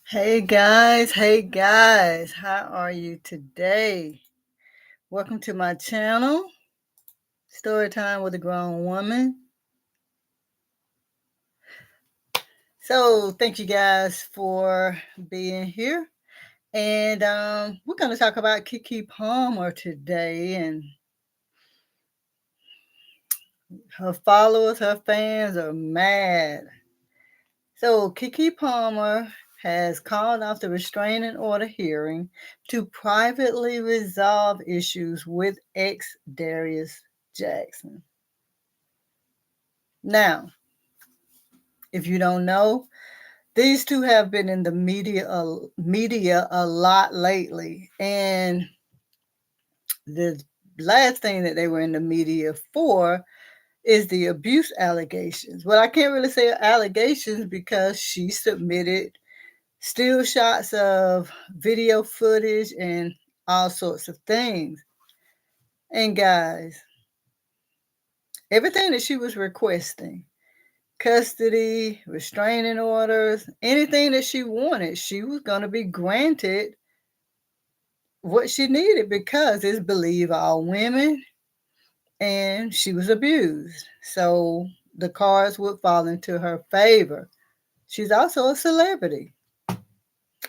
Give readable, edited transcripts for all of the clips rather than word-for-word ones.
Hey guys, how are you today? Welcome to my channel, Story Time with a Grown Woman. So, thank you guys for being here. And we're going to talk about KeKe Palmer today and her followers, her fans are mad. So, KeKe Palmer has called off the restraining order hearing to privately resolve issues with ex Darius Jackson. Now, if you don't know, these two have been in the media a lot lately, and the last thing that they were in the media for is the abuse allegations. Well, I can't really say allegations because she submitted still shots of video footage and all sorts of things. And guys, everything that she was requesting, custody, restraining orders, anything that she wanted, she was going to be granted what she needed because it's believe all women and she was abused. So the cards would fall into her favor. She's also a celebrity.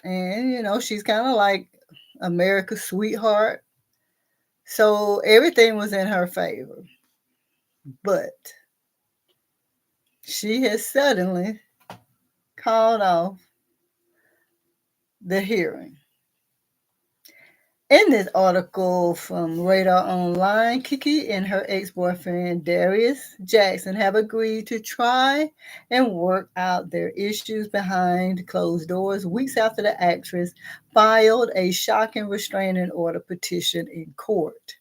And, she's kind of like America's sweetheart. So everything was in her favor. But she has suddenly called off the hearing. In this article from Radar Online, KeKe and her ex-boyfriend Darius Jackson have agreed to try and work out their issues behind closed doors weeks after the actress filed a shocking restraining order petition in court.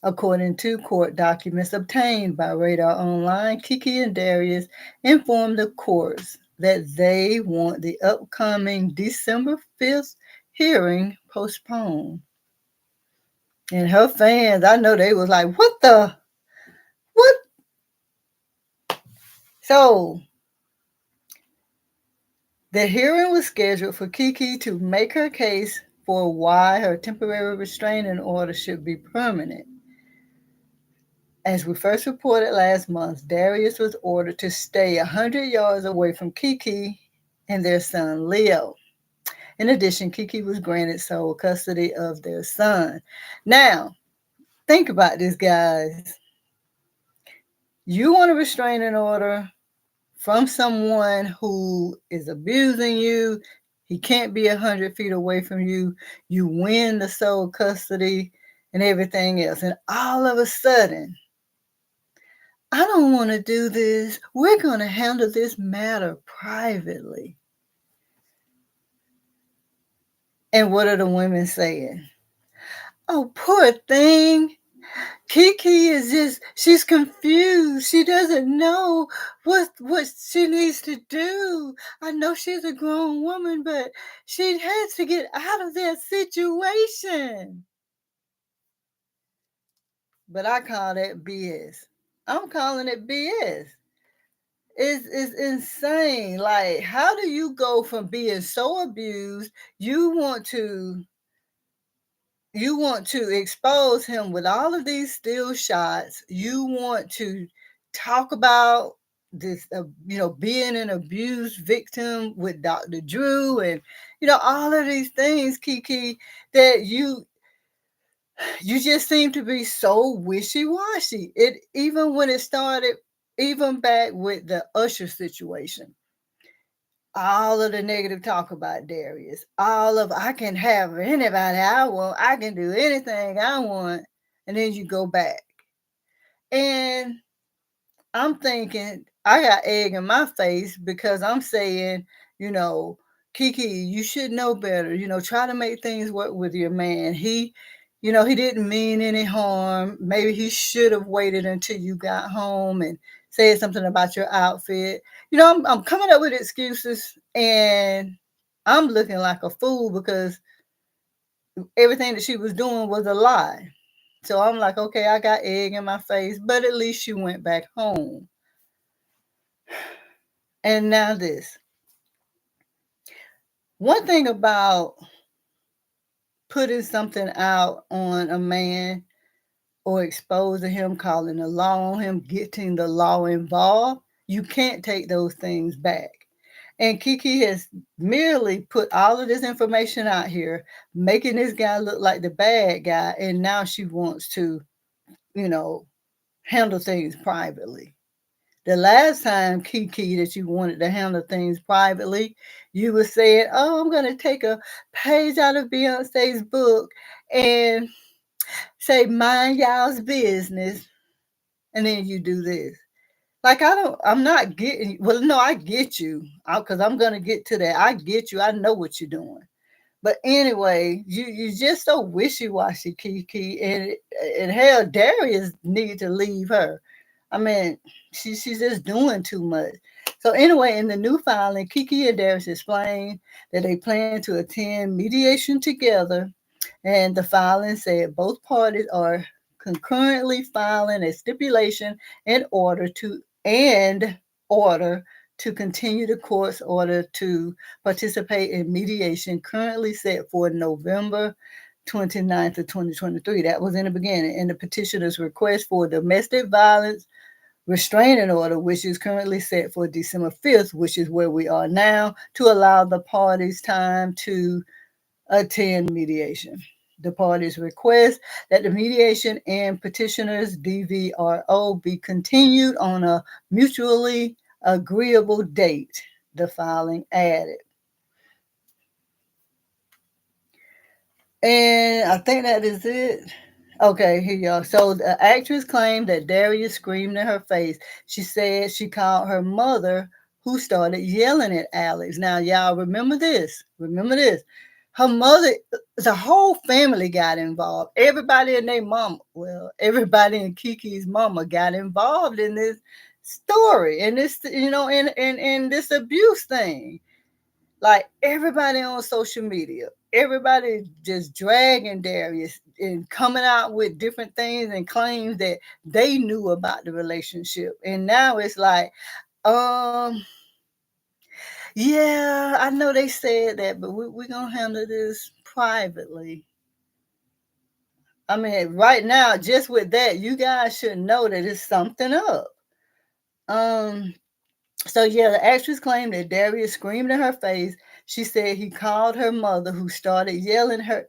According to court documents obtained by Radar Online, KeKe and Darius informed the courts that they want the upcoming December 5th hearing postponed. And her fans, I know they was like, what? So the hearing was scheduled for KeKe to make her case for why her temporary restraining order should be permanent. As we first reported last month, Darius was ordered to stay 100 yards away from KeKe and their son, Leo. In addition, KeKe was granted sole custody of their son. Now, think about this, guys. You want a restraining order from someone who is abusing you. He can't be 100 feet away from you. You win the sole custody and everything else. And all of a sudden, I don't want to do this. We're going to handle this matter privately. And what are the women saying? Oh, poor thing. KeKe she's confused. She doesn't know what she needs to do. I know she's a grown woman, but she has to get out of that situation. But I call that BS. I'm calling it BS. It's insane. Like, how do you go from being so abused, you want to expose him with all of these still shots. You want to talk about this, being an abused victim with Dr. Drew and, all of these things, KeKe, that you just seem to be so wishy-washy. It even when it started, even back with the Usher situation, all of the negative talk about Darius, I can have anybody I want, I can do anything I want, and then you go back. And I'm thinking, I got egg in my face because I'm saying, KeKe, you should know better. Try to make things work with your man. He didn't mean any harm. Maybe he should have waited until you got home and said something about your outfit. I'm coming up with excuses and I'm looking like a fool because everything that she was doing was a lie. So I'm like, okay, I got egg in my face, but at least she went back home. And now this. One thing about putting something out on a man or exposing him, calling the law on him, getting the law involved, you can't take those things back. And KeKe has merely put all of this information out here, making this guy look like the bad guy, and now she wants to, you know, handle things privately. The last time, KeKe, that you wanted to handle things privately, you were saying, "Oh, I'm going to take a page out of Beyonce's book and say, mind y'all's business." And then you do this. Like, I'm not getting, well, no, I get you because I'm going to get to that. I get you. I know what you're doing. But anyway, you just so wishy washy, KeKe, and hell, Darius need to leave her. I mean, she's just doing too much. So anyway, in the new filing, KeKe and Darius explained that they plan to attend mediation together, and the filing said both parties are concurrently filing a stipulation in order to continue the court's order to participate in mediation currently set for November 29th of 2023. That was in the beginning. And the petitioner's request for domestic violence restraining order, which is currently set for December 5th, which is where we are now, to allow the parties time to attend mediation. The parties request that the mediation and petitioner's DVRO be continued on a mutually agreeable date, the filing added. And I think that is it. Okay, here y'all. So the actress claimed that Darius screamed in her face. She said she called her mother, who started yelling at Alex. Now, y'all remember this. Remember this. Her mother, the whole family got involved. Everybody and their mama, well, everybody in KeKe's mama got involved in this story and this, in this abuse thing. Like everybody on social media, everybody just dragging Darius and coming out with different things and claims that they knew about the relationship. And now it's like, um, yeah, I know they said that, but we're going to handle this privately. I mean, right now, just with that, you guys should know that it's something up. Um, So yeah, the actress claimed that Darius screamed in her face. She said he called her mother, who started yelling at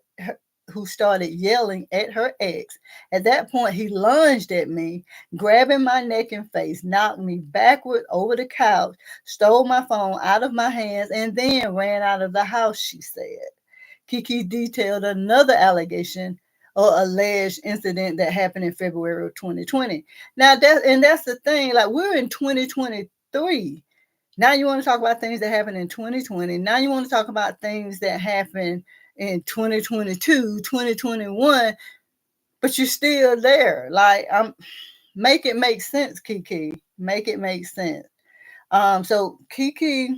her ex. At that point, he lunged at me, grabbing my neck and face, knocked me backward over the couch, stole my phone out of my hands, and then ran out of the house, she said. KeKe detailed another allegation or alleged incident that happened in February of 2020. Now that's the thing, like we're in 2023. Now you want to talk about things that happened in 2020. Now you want to talk about things that happened in 2022, 2021, but you're still there. Like make it make sense, KeKe. Make it make sense. So KeKe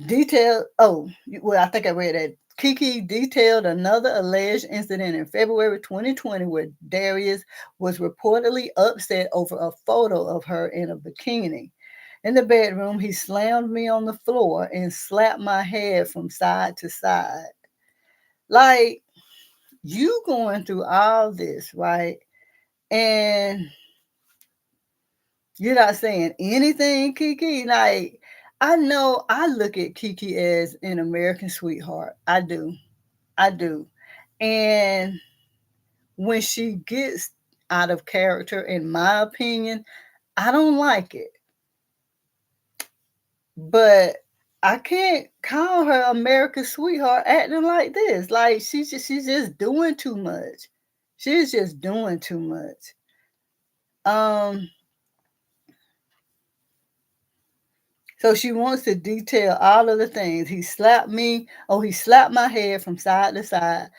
detailed, oh, well, I think I read that. KeKe detailed another alleged incident in February 2020 where Darius was reportedly upset over a photo of her in a bikini. In the bedroom, he slammed me on the floor and slapped my head from side to side. Like, you going through all this, right? And you're not saying anything, KeKe. Like, I know I look at KeKe as an American sweetheart. I do. I do. And when she gets out of character, in my opinion, I don't like it. But I can't call her America's sweetheart acting like this. Like she's just doing too much. She's just doing too much. Um So she wants to detail all of the things. He slapped me. Oh, he slapped my head from side to side.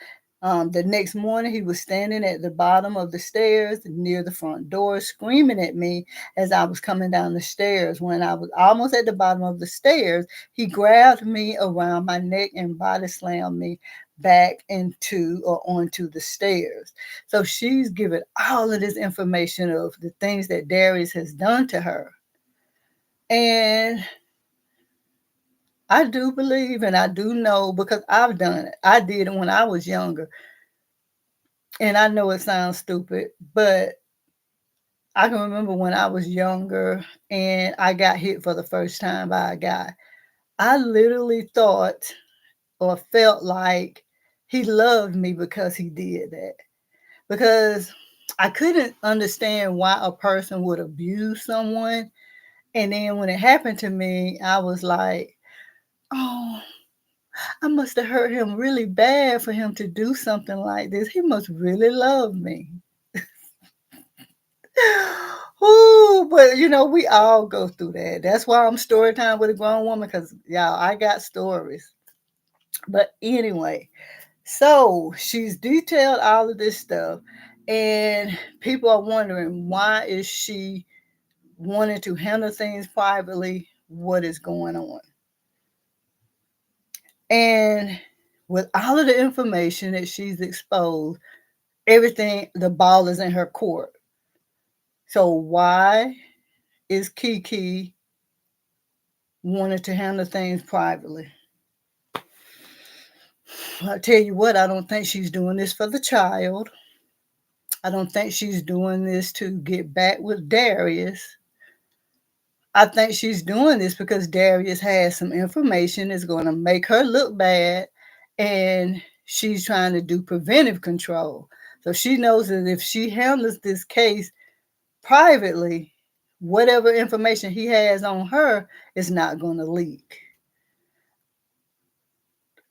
The next morning, he was standing at the bottom of the stairs near the front door, screaming at me as I was coming down the stairs. When I was almost at the bottom of the stairs, he grabbed me around my neck and body slammed me back into or onto the stairs. So she's giving all of this information of the things that Darius has done to her. And I do believe and I do know because I've done it. I did it when I was younger. And I know it sounds stupid, but I can remember when I was younger and I got hit for the first time by a guy. I literally thought or felt like he loved me because he did that. Because I couldn't understand why a person would abuse someone. And then when it happened to me, I was like, oh, I must have hurt him really bad for him to do something like this. He must really love me. Ooh, but we all go through that. That's why I'm story time with a grown woman, because y'all, I got stories. But anyway, so she's detailed all of this stuff, and people are wondering why is she wanting to handle things privately? What is going on? And with all of the information that she's exposed, everything, the ball is in her court. So why is KeKe wanting to handle things privately? I tell you what, I don't think she's doing this for the child. I don't think she's doing this to get back with Darius. I think she's doing this because Darius has some information that's going to make her look bad, and she's trying to do preventive control. So she knows that if she handles this case privately, whatever information he has on her is not going to leak.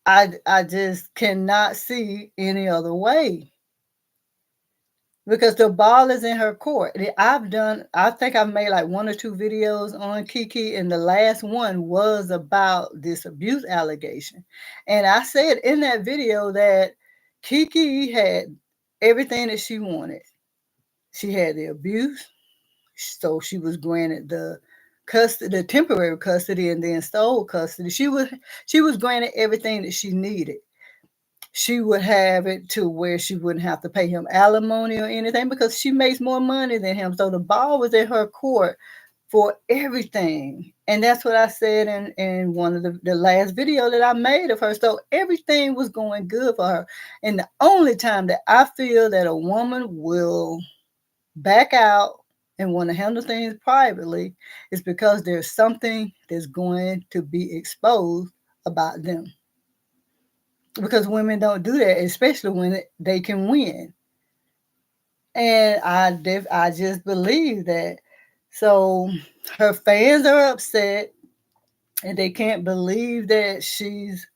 I just cannot see any other way because the ball is in her court. I think I've made like one or two videos on KeKe, and the last one was about this abuse allegation. And I said in that video that KeKe had everything that she wanted. She had the abuse, so she was granted the custody, the temporary custody, and then sole custody. She was granted everything that she needed. She would have it to where she wouldn't have to pay him alimony or anything because she makes more money than him. So the ball was in her court for everything. And that's what I said in one of the last video that I made of her. So everything was going good for her. And the only time that I feel that a woman will back out and want to handle things privately is because there's something that's going to be exposed about them. Because women don't do that, especially when they can win. And I just believe that. So her fans are upset and they can't believe that she's,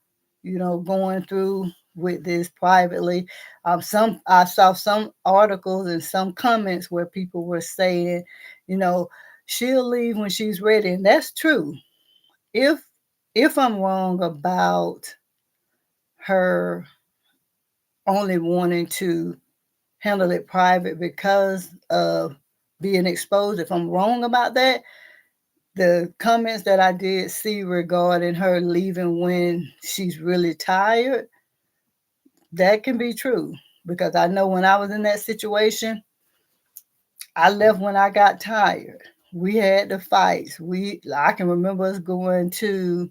going through with this privately. Some I saw some articles and some comments where people were saying, you know, she'll leave when she's ready, and that's true. If if I'm wrong about her only wanting to handle it private because of being exposed, if I'm wrong about that, the comments that I did see regarding her leaving when she's really tired, that can be true. Because I know when I was in that situation, I left when I got tired. We had the fights. I can remember us going to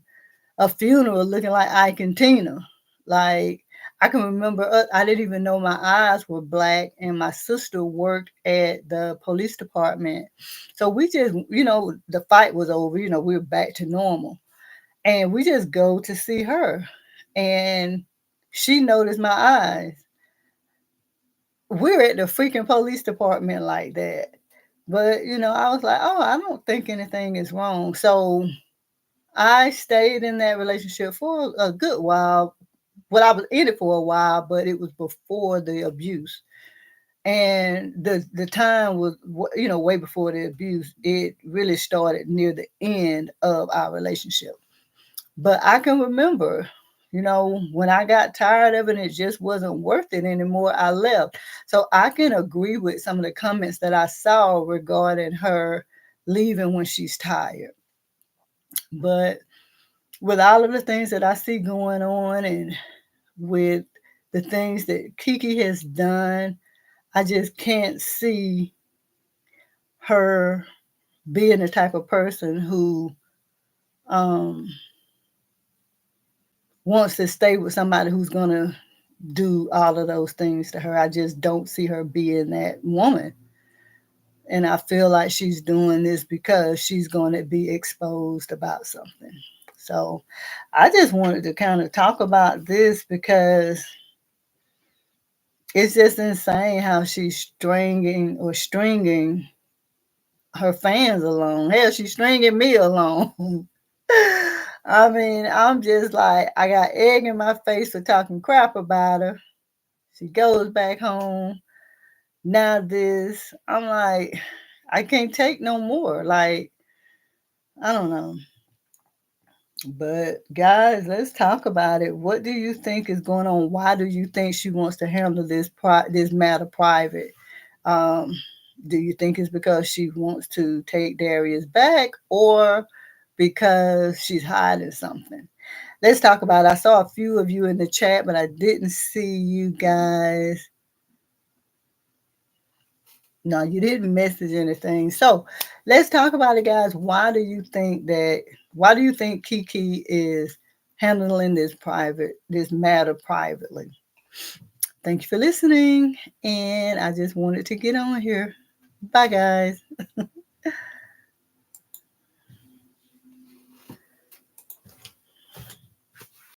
a funeral looking like Ike and Tina. Like, I can remember I didn't even know my eyes were black, and my sister worked at the police department. So we just, the fight was over, we were back to normal. And we just go to see her. And she noticed my eyes. We're at the freaking police department like that. But, I was like, oh, I don't think anything is wrong. So I stayed in that relationship for a good while. Well, I was in it for a while, but it was before the abuse. And the time was, way before the abuse. It really started near the end of our relationship. But I can remember, when I got tired of it and it just wasn't worth it anymore, I left. So I can agree with some of the comments that I saw regarding her leaving when she's tired. But with all of the things that I see going on and with the things that KeKe has done, I just can't see her being the type of person who um, wants to stay with somebody who's gonna do all of those things to her. I just don't see her being that woman. And I feel like she's doing this because she's going to be exposed about something. So I just wanted to kind of talk about this because it's just insane how she's stringing her fans along. Hell, she's stringing me along. I mean, I'm just like, I got egg in my face for talking crap about her. She goes back home. Now this, I'm like, I can't take no more. Like, I don't know. But guys, let's talk about it. What do you think is going on? Why do you think she wants to handle this matter private? Um, do you think it's because she wants to take Darius back, or because she's hiding something? Let's talk about it. I saw a few of you in the chat, but I didn't see you guys. No, you didn't message anything. So let's talk about it, guys. Why do you think KeKe is handling this matter privately? Thank you for listening. And I just wanted to get on here. Bye, guys.